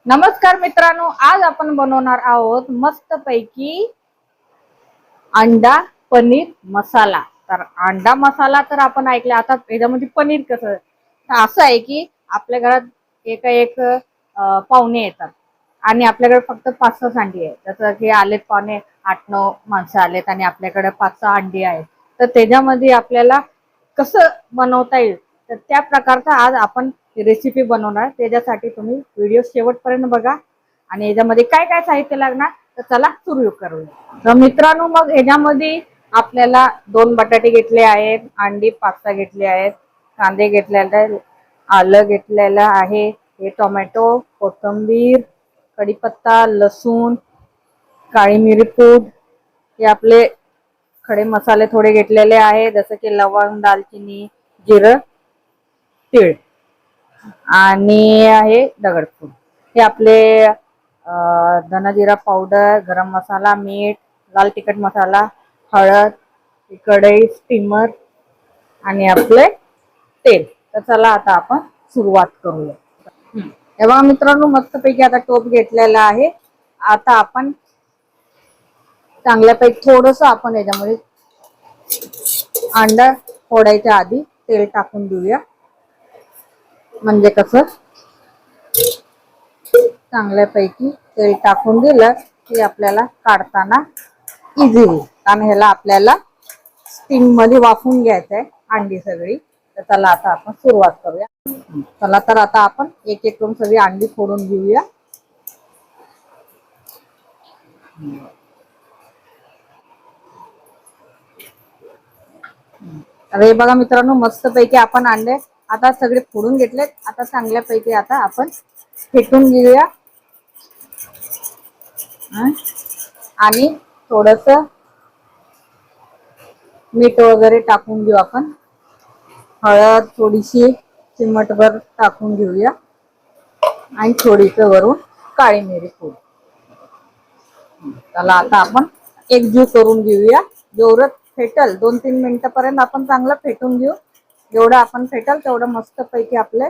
नमस्कार मित्रांनो, आज आपण बनवणार आहोत मस्त पैकी अंडा पनीर मसाला। तर अंडा मसाला तर आपण ऐकले, आता याच्यामध्ये पनीर कसं तर असं आहे की आपल्या घरात एक पाहुणे येतात आणि आपल्याकडे फक्त 5-6 अंडी आहेत। जसं की आलेत पाहुणे 8-9 माणसं आलेत आणि आपल्याकडे 5-6 अंडी आहेत, तर त्याच्यामध्ये आपल्याला कसं बनवता येईल तर त्या प्रकारचा आज आपण रेसिपी बनवणार। त्याच्यासाठी तुम्ही व्हिडिओ शेवटपर्यंत बघा आणि याच्यामध्ये काय काय साहित्य लागणार तर चला सुरू करूया। तर मित्रांनो, मग ह्याच्यामध्ये आपल्याला 2 बटाटे घेतले आहेत, अंडी 5-6 घेतले आहेत, कांदे घेतलेले आहेत, आलं घेतलेलं आहे, हे टोमॅटो, कोथिंबीर, कढीपत्ता, लसूण, काळी मिरी पूड, हे आपले खडे मसाले थोडे घेतलेले आहे, जसं की लवंग, दालचिनी, जिरं, तीळ आणि आहे दगडफूल। हे आपले धना जिरा पावडर, गरम मसाला, मीठ, लाल तिखट मसाला, हळद, कढई, स्टीमर आणि आपले तेल। तर चला आता आपण सुरुवात करूया। हे बघा मित्रांनो, मस्तपैकी आता टोप घेतलेला आहे। आता आपण चांगल्यापैकी थोडंसं आपण याच्यामध्ये अंडा फोडायच्या आधी तेल टाकून देऊया, म्हणजे कसं चांगल्यापैकी तेल टाकून दिलं की आपल्याला काढताना इझी होईल, कारण ह्याला आपल्याला स्टीम मध्ये वाफवून घ्यायचं आहे अंडी सगळी। तर चला आता आपण सुरुवात करूया। चला तर आता आपण एक एक करून सगळी अंडी फोडून घेऊया। अरे बघा मित्रांनो, मस्तपैकी आपण अंडे आता सगळे फोडून घेतलेत। आता चांगल्यापैकी आता आपण फेटून घेऊया आणि थोडस मीठ वगैरे टाकून घेऊ आपण, हळद थोडीशी चिमटभर टाकून घेऊया आणि थोडीशी वरून काळी मिरी पूड। चला आता आपण एकजीव करून घेऊया। जेवढं फेटल 2-3 मिनिटापर्यंत आपण चांगलं फेटून घेऊ। जेवढं आपण फेटल तेवढं मस्तपैकी आपले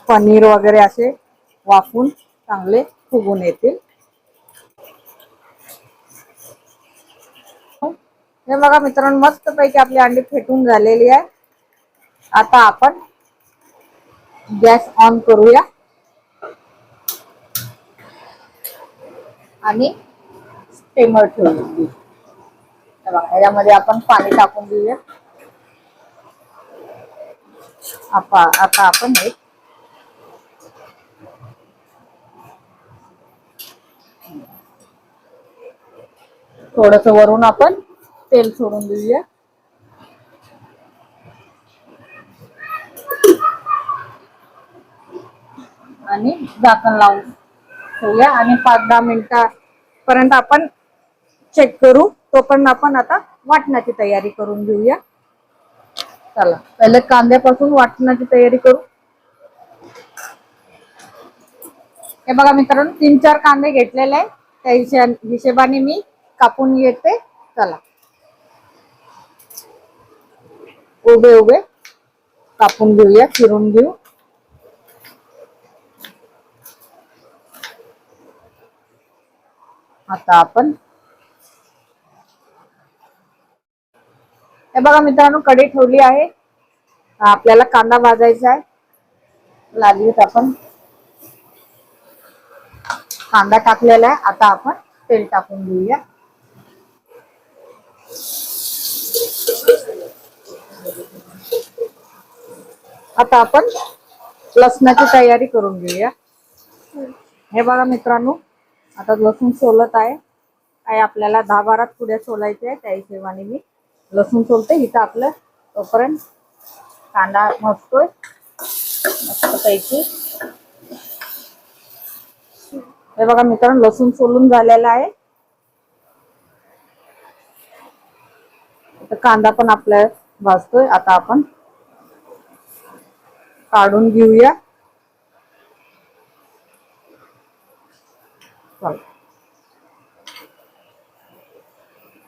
पनीर वगैरे असे वाफून चांगले फुगून येतील। हे बघा मित्रांनो, मस्तपैकी आपली अंडी फेटून झालेली आहे। आता आपण गॅस ऑन करूया आणि स्टीमर ठेवूया। याच्यामध्ये आपण पाणी टाकून देऊया। आता आपण हे थोडस वरून आपण तेल सोडून देऊया आणि झाकण लावून ठेवूया आणि 5-10 मिनिटापर्यंत आपण चेक करू। तोपर्यंत आपण आता वाटणाची तयारी करून घेऊया। चला पहिले कांद्यापासून वाटणाची तयारी करू। हे बघा मित्रांनो, 3-4 कांदे घेतलेले आहे, त्या हिशोबाने मी कापून घेते। चला उभे उभे कापून घेऊया, चिरून घेऊ। आता आपण हे बघा मित्रांनो, कढई ठेवली आहे, आपल्याला कांदा भाजायचा आहे। लागलीच आपण कांदा टाकलेला आहे। आता आपण तेल टाकून घेऊया। आता आपण लसणाची तयारी करून घेऊया। हे बघा मित्रांनो, आता लसूण सोलत आहे, काय आपल्याला 10-12 कुड्या सोलायच्या आहे, त्या हिशोबाने मी लसूण सोलते। इथं आपलं तोपर्यंत कांदा भाजतोय मस्तपैकी। हे बघा मित्रांनो, लसूण सोलून झालेला आहे। कांदा पण आपला भाजतोय। आता आपण काढून घेऊया।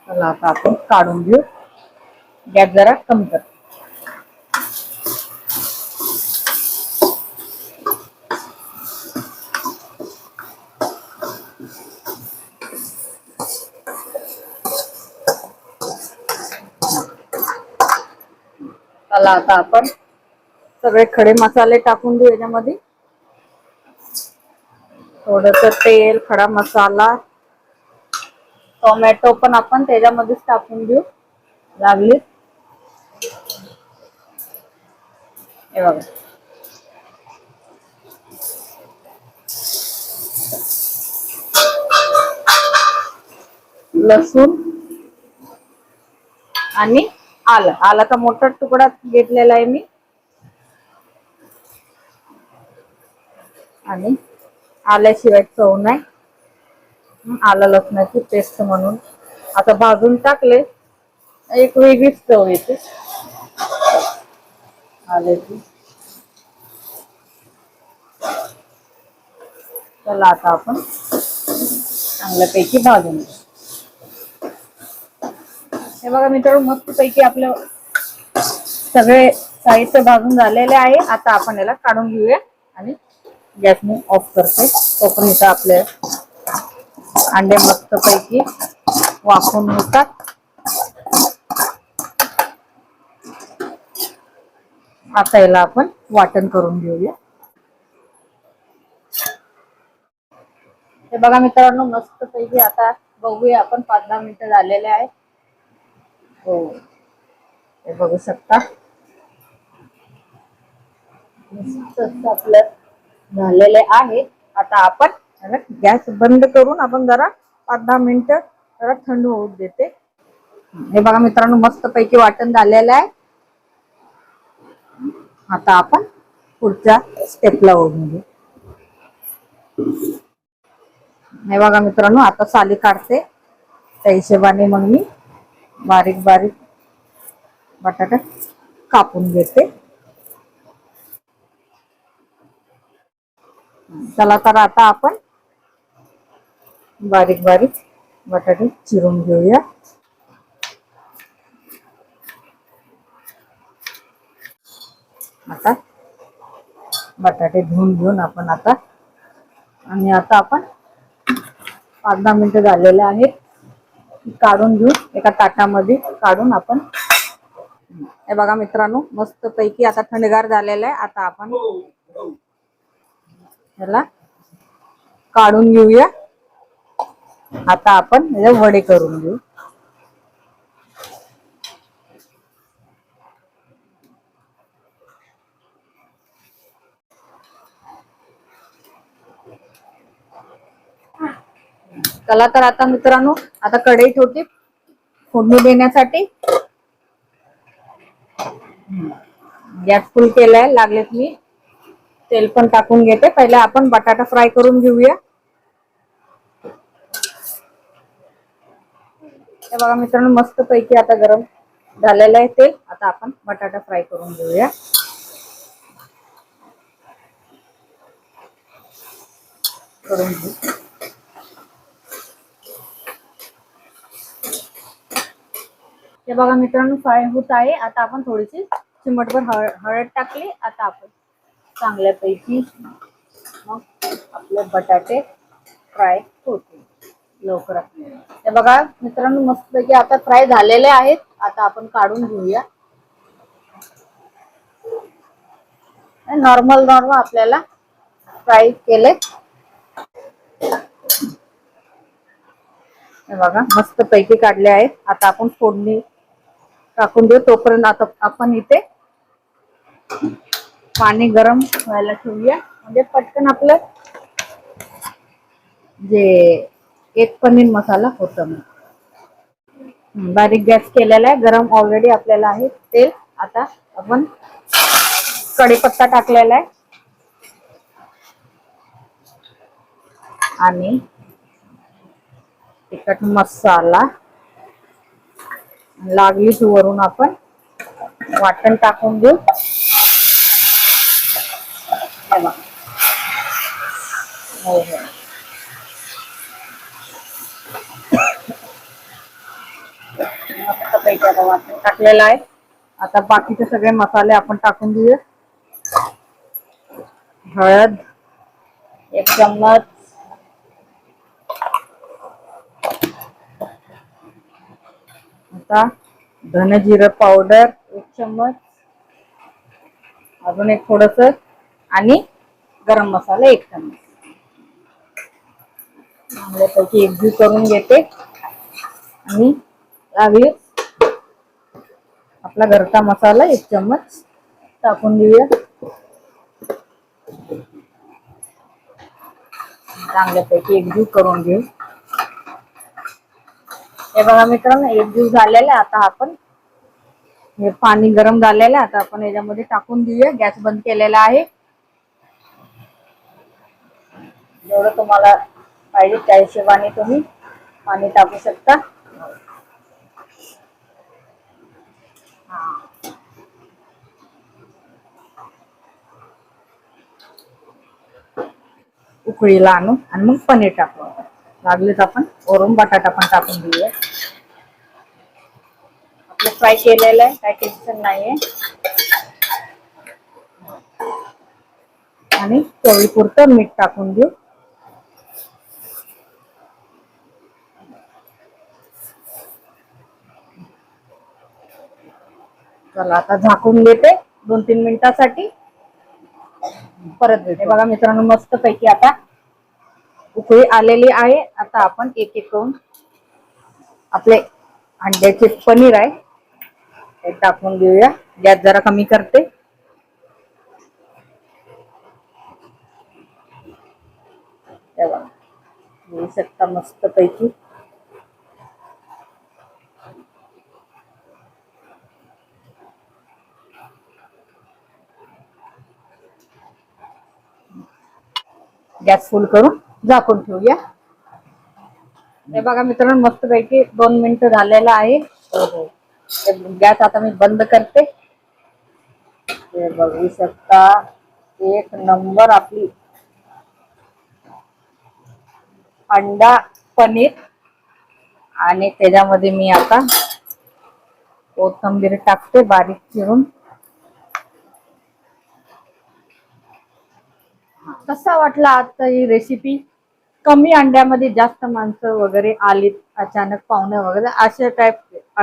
चला आता आपण काढून घेऊ। गॅस जरा कमी कर। चला आता आपण सगळे खडे मसाले टाकून देऊ याच्यामध्ये. थोडस तेल, खडा मसाला, टोमॅटो पण आपण त्याच्यामध्येच टाकून देऊ. लागली हे बघा. लसूण आणि आलं. आलाचा मोठा तुकडा घेतलेला आहे मी. आणि आल्याशिवाय चव नाही. आलं लसणाची पेस्ट म्हणून आता भाजून टाकले, एक वेगळीच चव येते आल्याची. चला आता आपण चांगल्यापैकी भाजून घेऊ. हे बघा मित्रांनो, मस्तपैकी आपलं सगळे साहित्य भाजून झालेले आहे. आता आपण याला काढून घेऊया आणि गॅस मी ऑफ करते. तोपर्यंत आपले अंडे मस्तपैकी वाफून होतात. आता याला आपण वाटण करून घेऊया. हे बघा मित्रांनो, मस्तपैकी आता बघूया आपण 5-10 मिनिटं झालेले आहे. हो, हे बघू शकता मस्त आपलं झालेले आहे. आता आपण गॅस बंद करून आपण जरा 5-10 मिनिटं जरा थंड होऊ देते. हे बघा मित्रांनो, मस्तपैकी वाटण झालेलं आहे. आता आपण पुढच्या स्टेपला ओढून घेऊ. हे बघा मित्रांनो, आता साली काढते. त्या हिशोबाने मग मी बारीक बारीक बटाटा कापून घेते. चला तर आता आपण बारीक बारीक बटाटे चिरून घेऊया. आता बटाटे धुवून घेऊन आपण आता आपण 5-10 मिनिटं झालेले आहेत. काढून घेऊ एका ताटामध्ये काढून आपण. हे बघा मित्रांनो, मस्त पैकी आता थंडगार झालेलं आहे. आता आपण याला काढून घेऊया. आता आपण याचे वडे करून घेऊ. चला तर आता मित्रांनो, आता कढई ठेवते फोडणी देण्यासाठी. गॅस फुल केलाय. लागलेत मी तेल पण टाकून घेते. पहिले आपण बटाटा फ्राय करून घेऊया. हे बघा मित्रांनो, मस्त पैकी आता गरम झालेलं आहे तेल. आता आपण बटाटा फ्राय करून घेऊया. करून घेऊ. हे बघा मित्रांनो, फ्राय होत आहे. आता आपण थोडीशी चिमटभर हळद टाकली. आता आपण चांगल्यापैकी मग आपले बटाटे फ्राय होतील लवकरात. हे बघा मित्रांनो, मस्तपैकी आता फ्राय झालेले आहेत. आता आपण काढून घेऊया. नॉर्मल आपल्याला फ्राय केले. हे बघा मस्त पैकी काढले आहेत. आता आपण फोडणी टाकून देऊ. तोपर्यंत आता आपण इथे पाणी गरम व्हायला ठेवूया. म्हणजे पटकन आपलं जे एक पनीर मसाला होता. बारीक गॅस केलेला आहे. गरम ऑलरेडी आपल्याला आहे तेल. आता आपण कढीपत्ता टाकलेला आहे आणि तिखट मसाला. लागलीच वरून आपण वाटण टाकून देऊ. हो हो, वाटण टाकलेलं आहे. आता बाकीचे सगळे मसाले आपण टाकून देऊया. हळद 1 चम्मच, आता धने जिरे पावडर 1 चम्मच, अजून एक थोडस आणि गरम मसाला 1 चमचा चांगल्यापैकी एकजीव करून घेते आणि यावेळी आपला घरचा मसाला 1 चम्मच टाकून देऊया. चांगल्यापैकी एकजीव करून घेऊ. हे बघा मित्रांनो एकजीव झालेला. आता आपण हे पाणी गरम झालेलं आहे. आता आपण याच्यामध्ये टाकून देऊया. गॅस बंद केलेला आहे. जेवढं तुम्हाला पाहिजे त्या हिशोबाने तुम्ही पाणी टाकू शकता. उकळीला आणू आणि मग पनीर टाकू. लागलेच आपण वरून बटाटा पण टाकून देऊया. आपलं फ्राय केलेलं आहे, काही टेन्शन नाहीये. आणि चवीपुरतं मीठ टाकून देऊ. चला आता झाकून देते 2-3 मिनिटासाठी. परत देते. बघा मित्रांनो मस्त पैकी आता उकळी आलेली आहे. आता आपण एक एक करून आपले अंड्याचे पनीर आहे ते टाकून देऊया. गॅस जरा कमी करते. बघू शकता मस्त पैकी गॅस फुल करून झाकून ठेवूया. हे बघा मित्रांनो मस्त पैकी 2 मिनिटं झालेला आहे. गॅस आता मी बंद करते. हे बघू शकता 1 नंबर आपली अंडा पनीर. आणि त्याच्यामध्ये मी आता कोथिंबीर टाकते बारीक चिरून. कसा वाटला आजचा ही रेसिपी? कमी अंड्यामध्ये जास्त माणसं वगैरे आलीत, अचानक पाहुणे वगैरे, अशा टाईप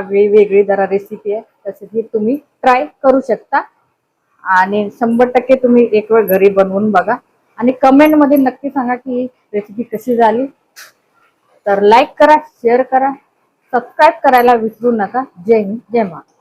वेगळी जरा रेसिपी आहे. तशी ती तुम्ही ट्राय करू शकता आणि 100% तुम्ही एक वेळ घरी बनवून बघा आणि कमेंट मध्ये नक्की सांगा की रेसिपी कशी झाली. तर लाईक करा, शेअर करा, सबस्क्राईब करायला विसरू नका. जय हिंद, जय महाराष्ट्र.